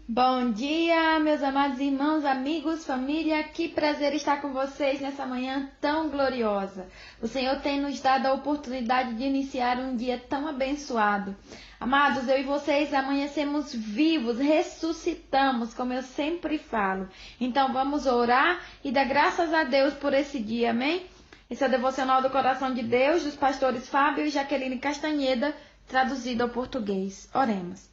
Bom dia, meus amados irmãos, amigos, família, que prazer estar com vocês nessa manhã tão gloriosa. O Senhor tem nos dado a oportunidade de iniciar um dia tão abençoado. Amados, eu e vocês amanhecemos vivos, ressuscitamos, como eu sempre falo. Então vamos orar e dar graças a Deus por esse dia, amém? Esse é o Devocional do Coração de Deus, dos pastores Fábio e Jaqueline Castanheda, traduzido ao português. Oremos.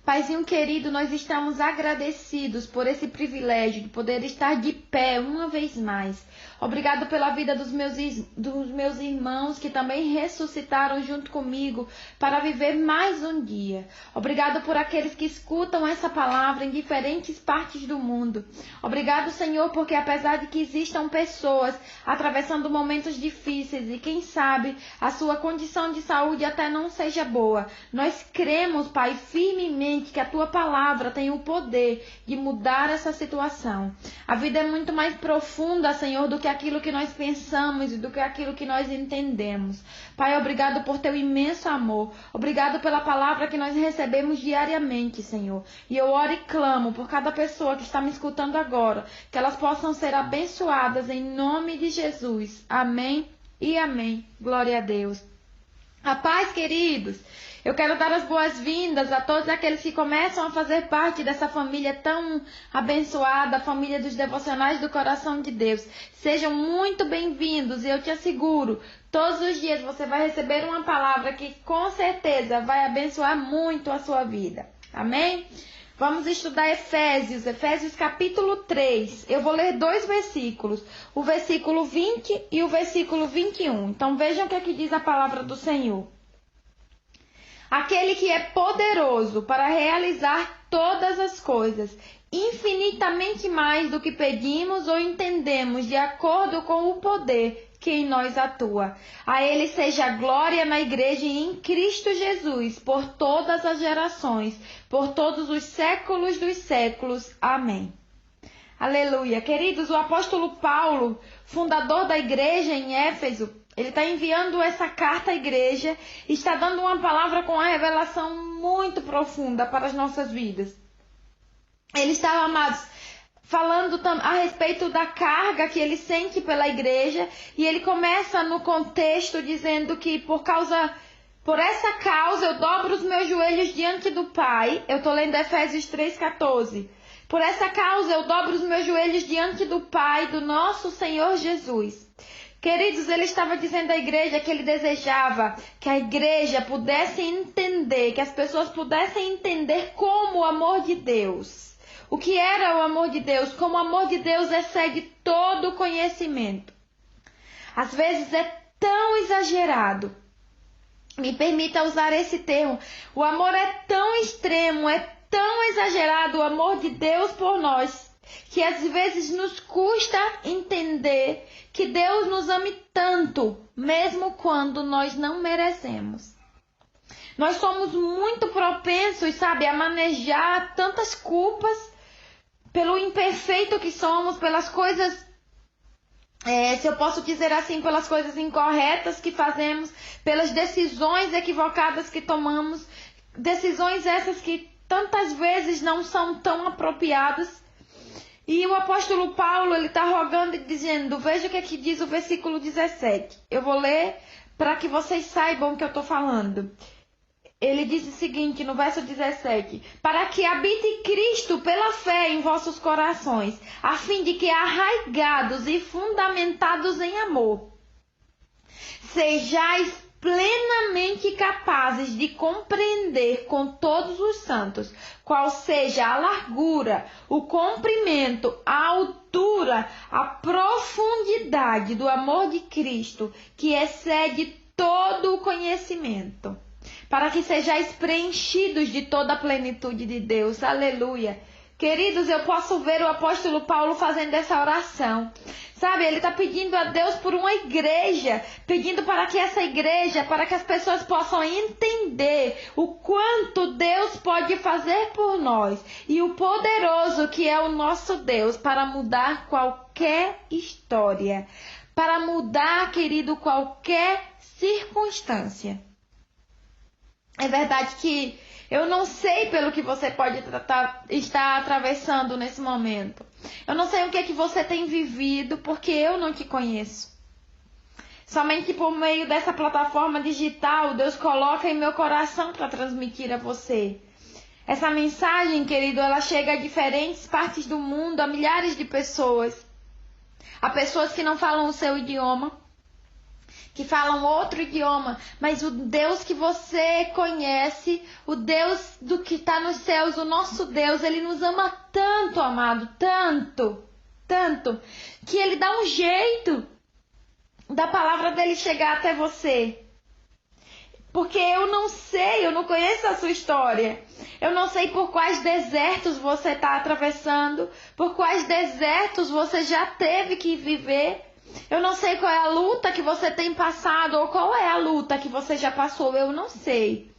Paizinho querido, nós estamos agradecidos por esse privilégio de poder estar de pé uma vez mais. Obrigado pela vida dos meus irmãos que também ressuscitaram junto comigo para viver mais um dia. Obrigado por aqueles que escutam essa palavra em diferentes partes do mundo. Obrigado, Senhor, porque apesar de que existam pessoas atravessando momentos difíceis e quem sabe a sua condição de saúde até não seja boa, nós cremos, Pai, firmemente que a tua palavra tem o poder de mudar essa situação. A vida é muito mais profunda, Senhor, do que aquilo que nós pensamos e do que aquilo que nós entendemos. Pai, obrigado por teu imenso amor. Obrigado pela palavra que nós recebemos diariamente, Senhor. E eu oro e clamo por cada pessoa que está me escutando agora, que elas possam ser abençoadas em nome de Jesus. Amém e amém. Glória a Deus. A paz, queridos. Eu quero dar as boas-vindas a todos aqueles que começam a fazer parte dessa família tão abençoada, a família dos devocionais do coração de Deus. Sejam muito bem-vindos e eu te asseguro, todos os dias você vai receber uma palavra que com certeza vai abençoar muito a sua vida. Amém? Vamos estudar Efésios capítulo 3. Eu vou ler 2 versículos, o versículo 20 e o versículo 21. Então vejam o que aqui diz a palavra do Senhor. Aquele que é poderoso para realizar todas as coisas, infinitamente mais do que pedimos ou entendemos, de acordo com o poder que em nós atua. A ele seja a glória na igreja e em Cristo Jesus, por todas as gerações, por todos os séculos dos séculos. Amém. Aleluia. Queridos, o apóstolo Paulo, fundador da igreja em Éfeso, ele está enviando essa carta à igreja e está dando uma palavra com uma revelação muito profunda para as nossas vidas. Ele estava, amados, falando a respeito da carga que ele sente pela igreja, e ele começa no contexto dizendo que por essa causa eu dobro os meus joelhos diante do Pai. Eu estou lendo Efésios 3,14. Por essa causa eu dobro os meus joelhos diante do Pai, do nosso Senhor Jesus. Queridos, ele estava dizendo à igreja que ele desejava que a igreja pudesse entender, que as pessoas pudessem entender como o amor de Deus. O que era o amor de Deus? Como o amor de Deus excede todo o conhecimento. Às vezes é tão exagerado. Me permita usar esse termo. O amor é tão extremo, é tão exagerado o amor de Deus por nós, que às vezes nos custa entender que Deus nos ame tanto, mesmo quando nós não merecemos. Nós somos muito propensos, sabe, a manejar tantas culpas pelo imperfeito que somos, pelas coisas, se eu posso dizer assim, pelas coisas incorretas que fazemos, pelas decisões equivocadas que tomamos, decisões essas que tantas vezes não são tão apropriadas. E o apóstolo Paulo, ele está rogando e dizendo, veja o que aqui diz o versículo 17. Eu vou ler para que vocês saibam o que eu estou falando. Ele diz o seguinte, no verso 17, para que habite Cristo pela fé em vossos corações, a fim de que, arraigados e fundamentados em amor, sejais plenamente capazes de compreender com todos os santos qual seja a largura, o comprimento, a altura, a profundidade do amor de Cristo, que excede todo o conhecimento, para que sejais preenchidos de toda a plenitude de Deus. Aleluia. Queridos, eu posso ver o apóstolo Paulo fazendo essa oração. Sabe, ele está pedindo a Deus por uma igreja, pedindo para que essa igreja, para que as pessoas possam entender o quanto Deus pode fazer por nós e o poderoso que é o nosso Deus para mudar qualquer história. para mudar, querido, qualquer circunstância. É verdade que eu não sei pelo que você pode estar atravessando nesse momento. Eu não sei o que é que você tem vivido, porque eu não te conheço. Somente por meio dessa plataforma digital, Deus coloca em meu coração para transmitir a você. Essa mensagem, querido, ela chega a diferentes partes do mundo, a milhares de pessoas. Há pessoas que não falam o seu idioma, que falam outro idioma, mas o Deus que você conhece, o Deus do que está nos céus, o nosso Deus, Ele nos ama tanto, amado, tanto, tanto, que Ele dá um jeito da palavra dele chegar até você. Porque eu não sei, eu não conheço a sua história. Eu não sei por quais desertos você está atravessando, por quais desertos você já teve que viver. Eu não sei qual é a luta que você tem passado ou qual é a luta que você já passou, eu não sei.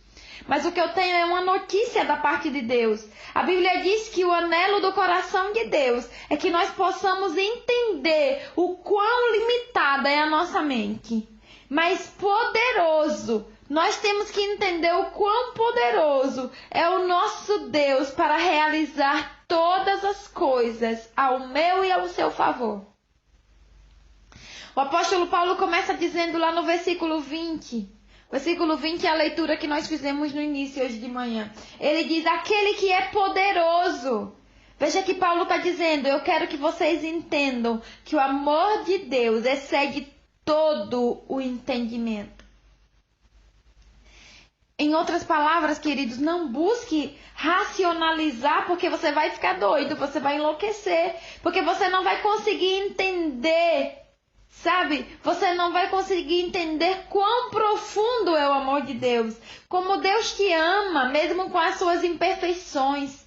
Mas o que eu tenho é uma notícia da parte de Deus. A Bíblia diz que o anelo do coração de Deus é que nós possamos entender o quão limitada é a nossa mente, mas poderoso. Nós temos que entender o quão poderoso é o nosso Deus para realizar todas as coisas ao meu e ao seu favor. O apóstolo Paulo começa dizendo lá no versículo 20. Versículo 20 é a leitura que nós fizemos no início hoje de manhã. Ele diz, aquele que é poderoso. Veja que Paulo está dizendo, eu quero que vocês entendam que o amor de Deus excede todo o entendimento. Em outras palavras, queridos, não busque racionalizar, porque você vai ficar doido, você vai enlouquecer, porque você não vai conseguir entender, sabe? Você não vai conseguir entender quão profundo é o amor de Deus, como Deus te ama, mesmo com as suas imperfeições,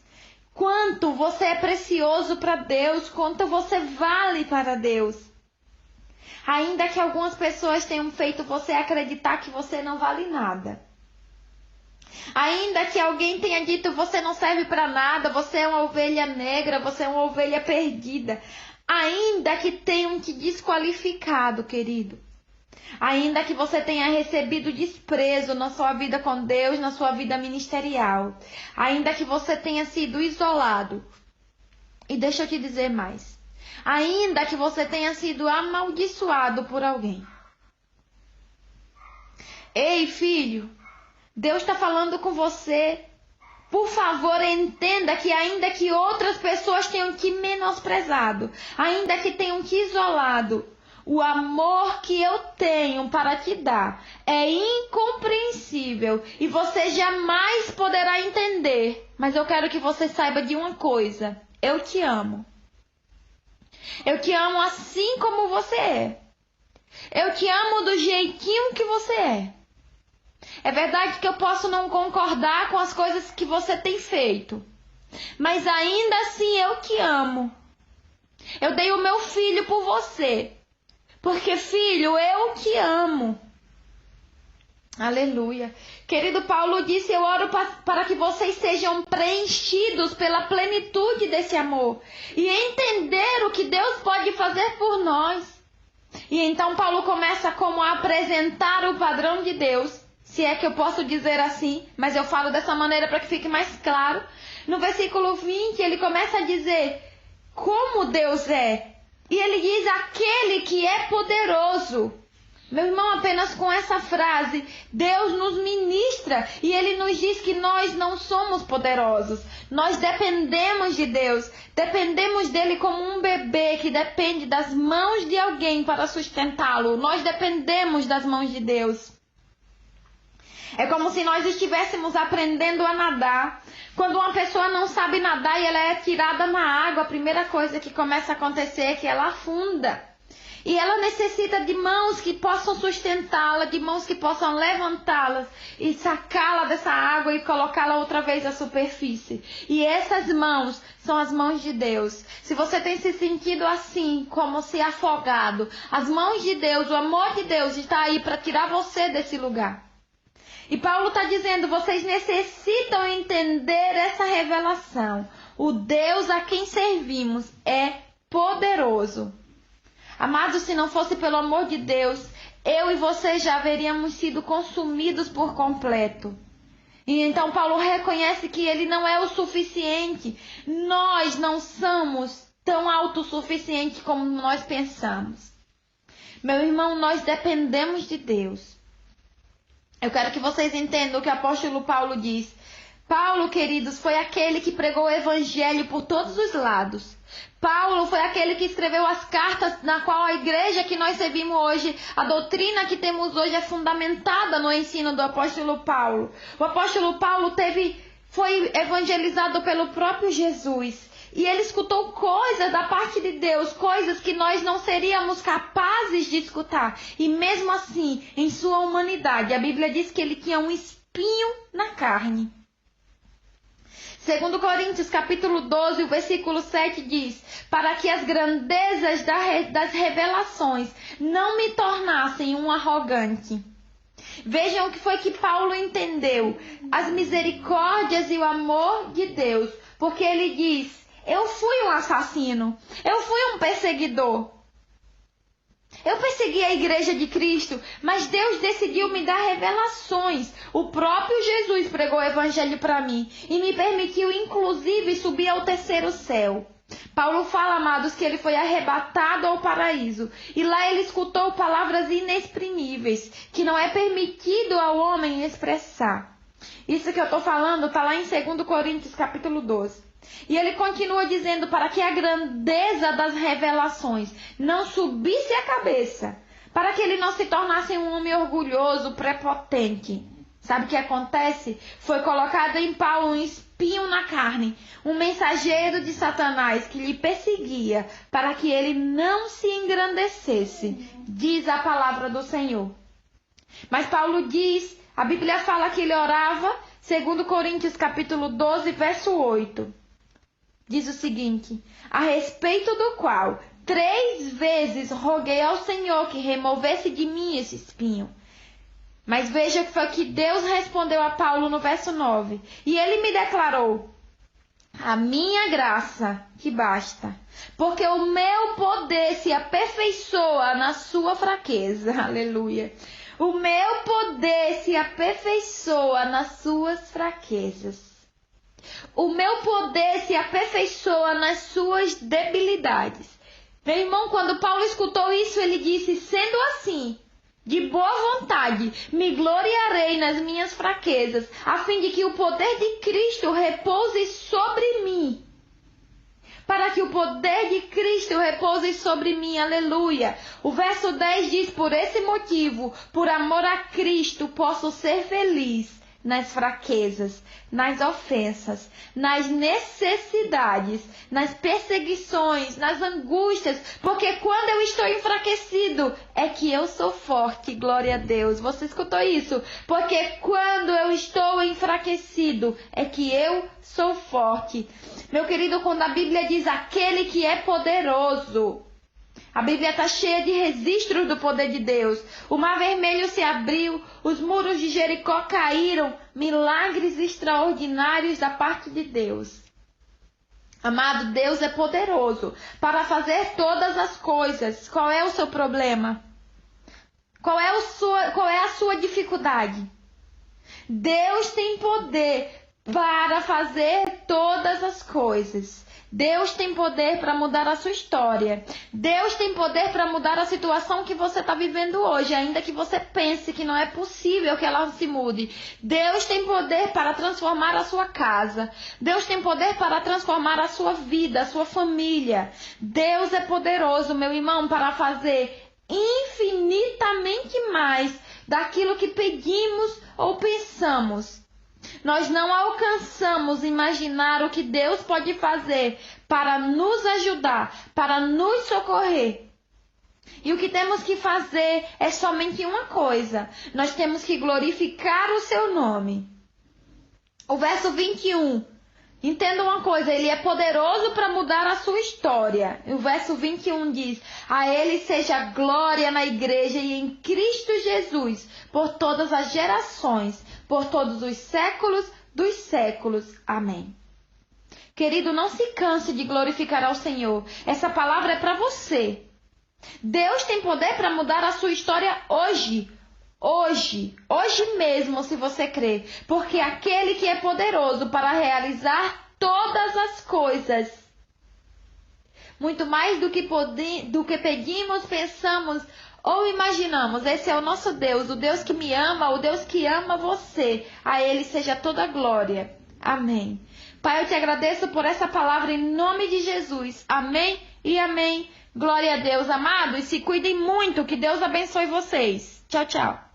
quanto você é precioso para Deus, quanto você vale para Deus. Ainda que algumas pessoas tenham feito você acreditar que você não vale nada. Ainda que alguém tenha dito você não serve para nada, você é uma ovelha negra, você é uma ovelha perdida. Ainda que tenham te desqualificado, querido. Ainda que você tenha recebido desprezo na sua vida com Deus, na sua vida ministerial. Ainda que você tenha sido isolado. E deixa eu te dizer mais. Ainda que você tenha sido amaldiçoado por alguém. Ei, filho. Deus está falando com você. Por favor, entenda que ainda que outras pessoas tenham te menosprezado, ainda que tenham te isolado, o amor que eu tenho para te dar é incompreensível e você jamais poderá entender. Mas eu quero que você saiba de uma coisa. Eu te amo. Eu te amo assim como você é. Eu te amo do jeitinho que você é. É verdade que eu posso não concordar com as coisas que você tem feito, mas ainda assim eu te amo. Eu dei o meu filho por você, porque filho, eu te amo. Aleluia. Querido Paulo disse, eu oro para que vocês sejam preenchidos pela plenitude desse amor e entender o que Deus pode fazer por nós. E então Paulo começa como a apresentar o padrão de Deus. Se é que eu posso dizer assim, mas eu falo dessa maneira para que fique mais claro. No versículo 20, ele começa a dizer como Deus é. E ele diz, aquele que é poderoso. Meu irmão, apenas com essa frase, Deus nos ministra. E ele nos diz que nós não somos poderosos. Nós dependemos de Deus. Dependemos dele como um bebê que depende das mãos de alguém para sustentá-lo. Nós dependemos das mãos de Deus. É como se nós estivéssemos aprendendo a nadar. Quando uma pessoa não sabe nadar e ela é tirada na água, a primeira coisa que começa a acontecer é que ela afunda. E ela necessita de mãos que possam sustentá-la, de mãos que possam levantá-la e sacá-la dessa água e colocá-la outra vez à superfície. E essas mãos são as mãos de Deus. Se você tem se sentido assim, como se afogado, as mãos de Deus, o amor de Deus está aí para tirar você desse lugar. E Paulo está dizendo, vocês necessitam entender essa revelação. O Deus a quem servimos é poderoso. Amados, se não fosse pelo amor de Deus, eu e você já haveríamos sido consumidos por completo. E então Paulo reconhece que ele não é o suficiente. Nós não somos tão autossuficientes como nós pensamos. Meu irmão, nós dependemos de Deus. Eu quero que vocês entendam o que o apóstolo Paulo diz. Paulo, queridos, foi aquele que pregou o evangelho por todos os lados. Paulo foi aquele que escreveu as cartas na qual a igreja que nós servimos hoje, a doutrina que temos hoje é fundamentada no ensino do apóstolo Paulo. O apóstolo Paulo foi evangelizado pelo próprio Jesus. E ele escutou coisas da parte de Deus, coisas que nós não seríamos capazes de escutar. E mesmo assim, em sua humanidade, a Bíblia diz que ele tinha um espinho na carne. 2 Coríntios capítulo 12, o versículo 7 diz: para que as grandezas das revelações não me tornassem um arrogante. Vejam o que foi que Paulo entendeu: as misericórdias e o amor de Deus. Porque ele diz: eu fui um assassino, eu fui um perseguidor. Eu persegui a igreja de Cristo, mas Deus decidiu me dar revelações. O próprio Jesus pregou o evangelho para mim e me permitiu, inclusive, subir ao terceiro céu. Paulo fala, amados, que ele foi arrebatado ao paraíso. E lá ele escutou palavras inexprimíveis, que não é permitido ao homem expressar. Isso que eu estou falando está lá em 2 Coríntios capítulo 12. E ele continua dizendo: para que a grandeza das revelações não subisse a cabeça, para que ele não se tornasse um homem orgulhoso, prepotente. Sabe o que acontece? Foi colocado em Paulo um espinho na carne, um mensageiro de Satanás que lhe perseguia, para que ele não se engrandecesse, diz a palavra do Senhor. Mas Paulo diz, a Bíblia fala que ele orava, 2 Coríntios capítulo 12, verso 8. Diz o seguinte: a respeito do qual 3 vezes roguei ao Senhor que removesse de mim esse espinho. Mas veja que foi que Deus respondeu a Paulo no verso 9. E ele me declarou: a minha graça te basta, porque o meu poder se aperfeiçoa na sua fraqueza. Aleluia. O meu poder se aperfeiçoa nas suas fraquezas. O meu poder se aperfeiçoa nas suas debilidades. Meu irmão, quando Paulo escutou isso, ele disse: sendo assim, de boa vontade, me gloriarei nas minhas fraquezas, a fim de que o poder de Cristo repouse sobre mim. Para que o poder de Cristo repouse sobre mim, aleluia. O verso 10 diz: por esse motivo, por amor a Cristo, posso ser feliz nas fraquezas, nas ofensas, nas necessidades, nas perseguições, nas angústias, porque quando eu estou enfraquecido, é que eu sou forte, glória a Deus. Você escutou isso? Porque quando eu estou enfraquecido, é que eu sou forte. Meu querido, quando a Bíblia diz aquele que é poderoso, a Bíblia está cheia de registros do poder de Deus. O mar vermelho se abriu, os muros de Jericó caíram, milagres extraordinários da parte de Deus. Amado, Deus é poderoso para fazer todas as coisas. Qual é o seu problema? Qual é a sua dificuldade? Deus tem poder para fazer todas as coisas. Deus tem poder para mudar a sua história. Deus tem poder para mudar a situação que você está vivendo hoje, ainda que você pense que não é possível que ela se mude. Deus tem poder para transformar a sua casa. Deus tem poder para transformar a sua vida, a sua família. Deus é poderoso, meu irmão, para fazer infinitamente mais daquilo que pedimos ou pensamos. Nós não alcançamos imaginar o que Deus pode fazer para nos ajudar, para nos socorrer. E o que temos que fazer é somente uma coisa: nós temos que glorificar o seu nome. O verso 21, entenda uma coisa, ele é poderoso para mudar a sua história. O verso 21 diz: a ele seja glória na igreja e em Cristo Jesus, por todas as gerações, por todos os séculos dos séculos. Amém. Querido, não se canse de glorificar ao Senhor. Essa palavra é para você. Deus tem poder para mudar a sua história hoje. Hoje mesmo, se você crê. Porque aquele que é poderoso para realizar todas as coisas, muito mais do que pedimos, pensamos ou imaginamos. Esse é o nosso Deus, o Deus que me ama, o Deus que ama você. A Ele seja toda a glória. Amém. Pai, eu te agradeço por essa palavra em nome de Jesus. Amém e amém. Glória a Deus, amados. Se cuidem muito. Que Deus abençoe vocês. Tchau, tchau.